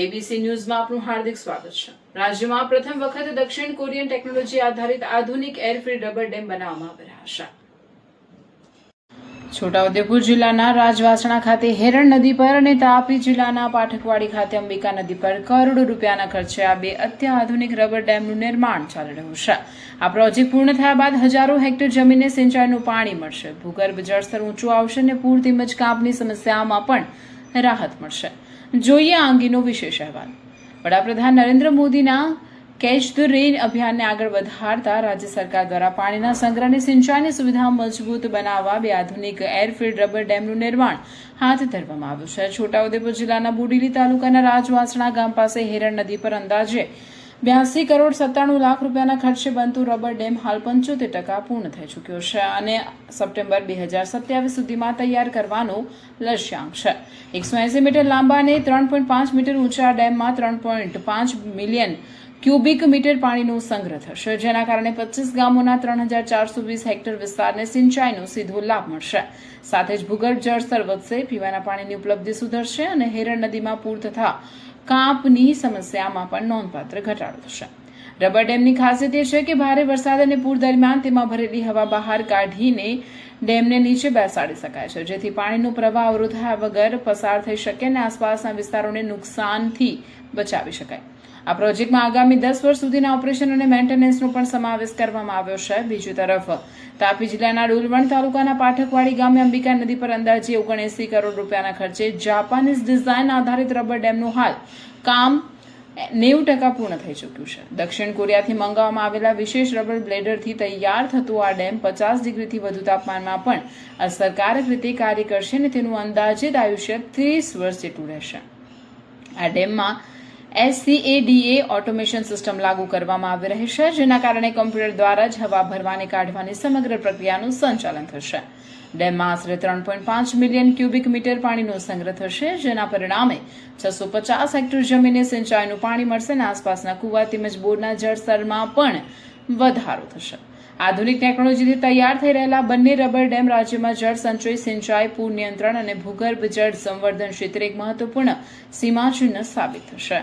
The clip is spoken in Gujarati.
એબીસી ન્યૂઝમાં આપનું હાર્દિક સ્વાગત છે। રાજ્યમાં પ્રથમ વખત દક્ષિણ કોરિયન ટેકનોલોજી આધારિત આધુનિક એર ફ્રી રબર ડેમ બનાવવામાં આવી રહ્યા છે। છોટાઉદેપુર જિલ્લાના રાજવાસણા ખાતે હેરણ નદી પર અને તાપી જિલ્લાના પાઠકવાડી ખાતે અંબિકા નદી પર કરોડો રૂપિયાના ખર્ચે આ બે અત્યાધુનિક રબર ડેમનું નિર્માણ ચાલી રહ્યું છે। આ પ્રોજેક્ટ પૂર્ણ થયા બાદ હજારો હેક્ટર જમીનને સિંચાઈનું પાણી મળશે, ભૂગર્ભ જળસ્તર ઊંચું આવશે અને પૂર તેમજ કાપની સમસ્યામાં પણ રાહત મળશે। જોઈએ આ અંગેનો વિશેષ અહેવાલ। વડાપ્રધાન નરેન્દ્ર મોદીના કેચ ધ રેન અભિયાનને આગળ વધારતા રાજ્ય સરકાર દ્વારા પાણીના સંગ્રહ અને સિંચાઈની સુવિધા મજબૂત બનાવવા બે આધુનિક એરફિલ્ડ રબર ડેમનું નિર્માણ હાથ ધરવામાં આવ્યું છે। છોટાઉદેપુર જિલ્લાના બુડીલી તાલુકાના રાજવાસણા ગામ પાસે હેરણ નદી પર અંદાજે 82 કરોડ 97 લાખ રૂપિયાના ખર્ચે બનતું રબર ડેમ હાલ 75% પૂર્ણ થઈ ચૂક્યો છે અને સપ્ટેમ્બર 2027 સુધીમાં તૈયાર કરવાનો લક્ષ્યાંક છે। 180 મીટર લાંબા અને 3.5 મીટર ઊંચા ડેમમાં 3.5 મિલિયન ક્યુબિક મીટર પાણીનો સંગ્રહ થશે, જેના કારણે 25 ગામોના 3420 હેક્ટર વિસ્તારને સિંચાઈનો સીધો લાભ મળશે। સાથે જ ભૂગર્ભ જળસ્તર વધશે, પીવાના પાણીની ઉપલબ્ધિ સુધરશે અને હેરણ નદીમાં પૂર તથા કાપની સમસ્યામાં પણ નોંધપાત્ર ઘટાડો થશે। રબર ડેમની ખાસિયત એ છે કે ભારે વરસાદ અને પૂર દરમિયાન તેમાં ભરેલી હવા બહાર કાઢીને ડેમને નીચે બેસાડી શકાય છે, જેથી પાણીનો પ્રવાહ અવરોધ્યા વગર પસાર થઈ શકે અને આસપાસના વિસ્તારોને નુકસાનથી બચાવી શકાય। આ પ્રોજેક્ટમાં આગામી 10 વર્ષ સુધીના ઓપરેશન અને મેન્ટેનન્સનો પણ સમાવેશ કરવામાં આવ્યો છે। બીજી તરફ તાપી જિલ્લાના ડોલવણ તાલુકાના પાઠકવાડી ગામે અંબિકા નદી પર અંદાજે 79 કરોડ રૂપિયાના ખર્ચે જાપાનીઝ ડિઝાઇન આધારિત રબર ડેમનું હાલ કામ 90% પૂર્ણ થઈ ચૂક્યું છે। દક્ષિણ કોરિયાથી મંગાવવામાં આવેલા વિશેષ રબર બ્લેડરથી તૈયાર થતો આ ડેમ 50 ડિગ્રીથી વધુ તાપમાનમાં પણ અસરકારક રીતે કાર્ય કરશે અને તેનું અંદાજિત આયુષ્ય 30 વર્ષ જેટલું રહેશે। આ ડેમમાં SCADA ઓટોમેશન સિસ્ટમ લાગુ કરવામાં આવી રહી છે, જેના કારણે કમ્પ્યુટર દ્વારા જ હવા ભરવાની કાઢવાની સમગ્ર પ્રક્રિયાનું સંચાલન થશે। ડેમમાં આશરે 3.5 મિલિયન ક્યુબિક મીટર પાણીનો સંગ્રહ થશે, જેના પરિણામે 650 હેક્ટર જમીનને સિંચાઈનું પાણી મળશે અને આસપાસના કુવા તેમજ બોરના જળસ્તરમાં પણ વધારો થશે। આધુનિક ટેકનોલોજીથી તૈયાર થઈ રહેલા બંને રબર ડેમ રાજ્યમાં જળ સંચય, સિંચાઈ, પૂર નિયંત્રણ અને ભૂગર્ભ જળ સંવર્ધન ક્ષેત્રે એક મહત્વપૂર્ણ સીમાચિહ્ન સાબિત થશે।